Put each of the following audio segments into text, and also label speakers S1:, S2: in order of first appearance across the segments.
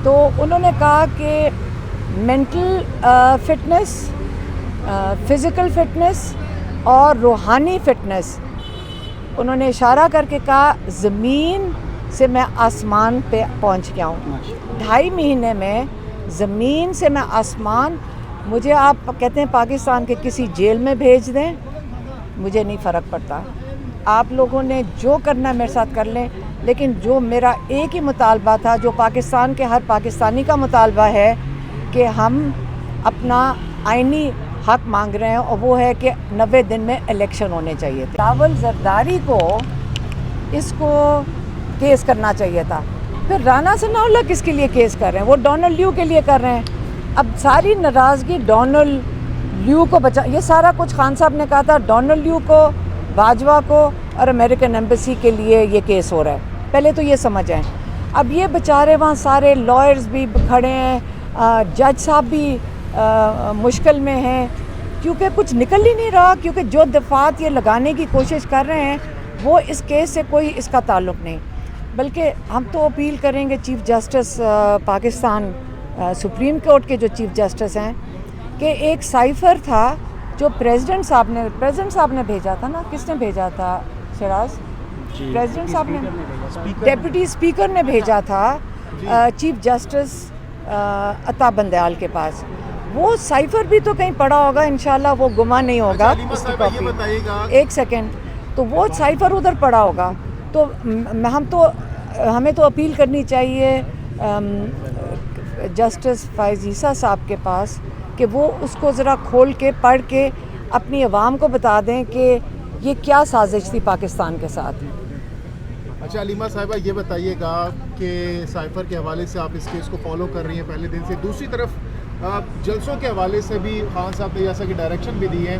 S1: تو انہوں نے کہا کہ مینٹل فٹنس، فزیکل فٹنس اور روحانی فٹنس، انہوں نے اشارہ کر کے کہا زمین سے میں آسمان پہ پہنچ گیا ہوں، 2.5 مہینے میں زمین سے میں آسمان. مجھے آپ کہتے ہیں پاکستان کے کسی جیل میں بھیج دیں، مجھے نہیں فرق پڑتا. آپ لوگوں نے جو کرنا ہے میرے ساتھ کر لیں، لیکن جو میرا ایک ہی مطالبہ تھا، جو پاکستان کے ہر پاکستانی کا مطالبہ ہے کہ ہم اپنا آئینی حق مانگ رہے ہیں، اور وہ ہے کہ 90 دن میں الیکشن ہونے چاہیے تھے. راول زرداری کو اس کو کیس کرنا چاہیے تھا. پھر رانا ثناء اللہ کس کے لیے کیس کر رہے ہیں؟ وہ ڈونلڈ لیو کے لیے کر رہے ہیں. اب ساری ناراضگی ڈونلڈ لیو کو بچا، یہ سارا کچھ خان صاحب نے کہا تھا ڈونلڈ لیو کو، باجوہ کو اور امریکن ایمبیسی کے لیے یہ کیس ہو رہا ہے. پہلے تو یہ سمجھیں. اب یہ بیچارے وہاں سارے لائرز بھی کھڑے ہیں، جج صاحب بھی مشکل میں ہیں، کیونکہ کچھ نکل ہی نہیں رہا، کیونکہ جو دفعات یہ لگانے کی کوشش کر رہے ہیں وہ اس کیس سے کوئی اس کا تعلق نہیں. بلکہ ہم تو اپیل کریں گے chief justice Pakistan supreme court کے جو چیف جسٹس ہیں، کہ ایک سائفر تھا جو پریزیڈنٹ صاحب نے بھیجا تھا نا. کس نے بھیجا تھا شراز؟ پریزیڈنٹ صاحب نے، ڈیپٹی اسپیکر نے بھیجا تھا چیف جسٹس عطا بندیال کے پاس. وہ سائفر بھی تو کہیں پڑا ہوگا، انشاءاللہ وہ گما نہیں ہوگا اس کی کاپی. ایک سیکنڈ، تو وہ سائفر ادھر پڑا ہوگا. تو ہمیں تو اپیل کرنی چاہیے جسٹس فائز عیسیٰ صاحب کے پاس کہ وہ اس کو ذرا کھول کے پڑھ کے اپنی عوام کو بتا دیں کہ یہ کیا سازش تھی پاکستان کے ساتھ.
S2: اچھا علیمہ صاحبہ، یہ بتائیے گا کہ سائفر کے حوالے سے آپ اس کیس کو فالو کر رہی ہیں پہلے دن سے، دوسری طرف جلسوں کے حوالے سے بھی خان صاحب نے جیسا کہ ڈائریکشن بھی دی ہے،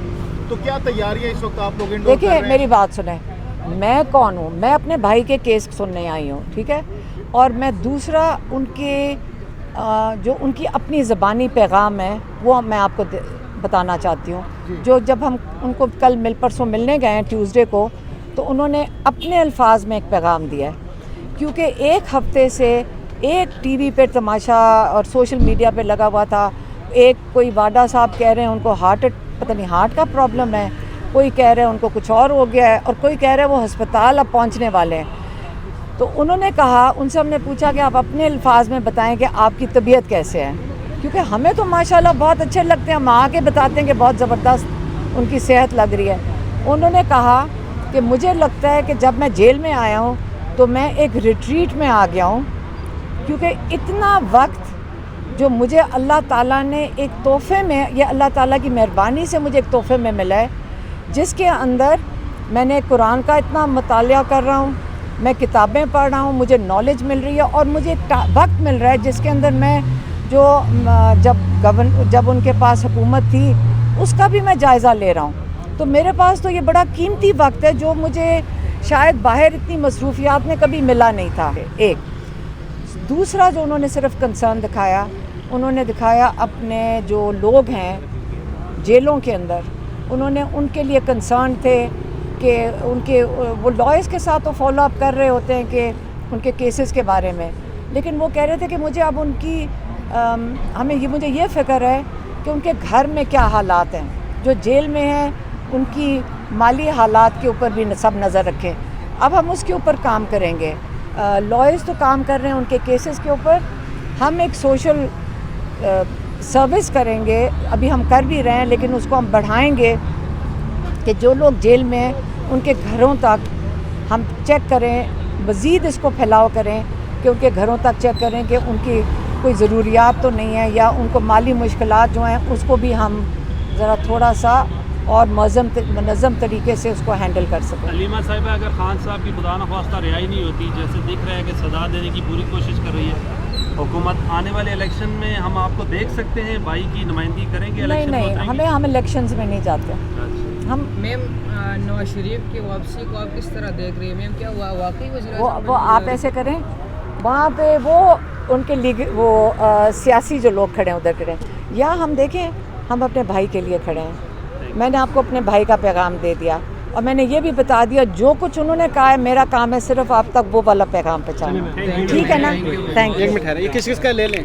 S2: تو کیا تیاریاں اس وقت آپ لوگ انڈور کر رہے ہیں؟
S1: دیکھیے میری بات سنیں، میں کون ہوں؟ میں اپنے بھائی کے کیس سننے آئی ہوں، ٹھیک ہے. اور میں دوسرا ان کے جو ان کی اپنی زبانی پیغام ہے وہ میں آپ کو بتانا چاہتی ہوں. جو جب ہم ان کو کل پرسوں ملنے گئے ہیں ٹیوزڈے کو، تو انہوں نے اپنے الفاظ میں ایک پیغام دیا ہے. کیونکہ ایک ہفتے سے ایک ٹی وی پہ تماشا اور سوشل میڈیا پہ لگا ہوا تھا. ایک کوئی واڈا صاحب کہہ رہے ہیں ان کو پتہ نہیں ہارٹ کا پرابلم ہے، کوئی کہہ رہے ہیں ان کو کچھ اور ہو گیا ہے، اور کوئی کہہ رہے ہیں وہ ہسپتال اب پہنچنے والے ہیں. تو انہوں نے کہا، ان سے ہم نے پوچھا کہ آپ اپنے الفاظ میں بتائیں کہ آپ کی طبیعت کیسے ہے، کیونکہ ہمیں تو ماشاءاللہ بہت اچھے لگتے ہیں، ہم آ کے بتاتے ہیں کہ بہت زبردست ان کی صحت لگ رہی ہے. انہوں نے کہا کہ مجھے لگتا ہے کہ جب میں جیل میں آیا ہوں تو میں ایک ریٹریٹ میں آ گیا ہوں، کیونکہ اتنا وقت جو مجھے اللہ تعالیٰ نے ایک تحفے میں، یہ اللہ تعالیٰ کی مہربانی سے مجھے ایک تحفے میں ملا ہے، جس کے اندر میں نے قرآن کا اتنا مطالعہ کر رہا ہوں، میں کتابیں پڑھ رہا ہوں، مجھے نالج مل رہی ہے، اور مجھے وقت مل رہا ہے جس کے اندر میں جو جب ان کے پاس حکومت تھی اس کا بھی میں جائزہ لے رہا ہوں. تو میرے پاس تو یہ بڑا قیمتی وقت ہے جو مجھے شاید باہر اتنی مصروفیات میں کبھی ملا نہیں تھا. ایک دوسرا جو انہوں نے صرف کنسرن دکھایا، انہوں نے دکھایا اپنے جو لوگ ہیں جیلوں کے اندر، انہوں نے ان کے لیے کنسرن تھے کہ ان کے وہ لائرز کے ساتھ تو فالو اپ کر رہے ہوتے ہیں کہ ان کے کیسز کے بارے میں، لیکن وہ کہہ رہے تھے کہ مجھے اب ان کی مجھے یہ فکر ہے کہ ان کے گھر میں کیا حالات ہیں، جو جیل میں ہیں ان کی مالی حالات کے اوپر بھی سب نظر رکھیں. اب ہم اس کے اوپر کام کریں گے. لائرز تو کام کر رہے ہیں ان کے کیسز کے اوپر، ہم ایک سوشل سروس کریں گے، ابھی ہم کر بھی رہے ہیں لیکن اس کو ہم بڑھائیں گے کہ جو لوگ جیل میں ہیں ان کے گھروں تک ہم چیک کریں، مزید اس کو پھیلاؤ کریں کہ ان کے گھروں تک چیک کریں کہ ان کی کوئی ضروریات تو نہیں ہے، یا ان کو مالی مشکلات جو ہیں اس کو بھی ہم ذرا تھوڑا سا اور منظم طریقے سے اس کو ہینڈل کر سکیں.
S3: علیمہ صاحبہ، اگر خان صاحب کی خدا نخواستہ رہائی نہیں ہوتی، جیسے دکھ رہا ہے کہ سزا دینے کی پوری کوشش کر رہی ہے حکومت، آنے والے الیکشن میں ہم آپ کو دیکھ سکتے ہیں بھائی کی نمائندگی کریں گے؟
S1: نہیں، ہم الیکشنز میں نہیں جاتے. ہم
S4: میم نواز شریف کی واپسی کو آپ کس طرح دیکھ رہی ہیں میم؟ کیا واقعی
S1: وہ آپ ایسے کریں، وہاں پہ وہ ان کے وہ سیاسی جو لوگ کھڑے ہیں ادھر کھڑے ہیں، یا ہم دیکھیں ہم اپنے بھائی کے لیے کھڑے ہیں. میں نے آپ کو اپنے بھائی کا پیغام دے دیا اور میں نے یہ بھی بتا دیا جو کچھ انہوں نے کہا ہے میرا کام ہے صرف آپ تک وہ والا پیغام پہنچانا. ٹھیک ہے نا؟ Thank you.
S5: ایک منٹ ٹھہریں، یہ کس کس کا لے لیں.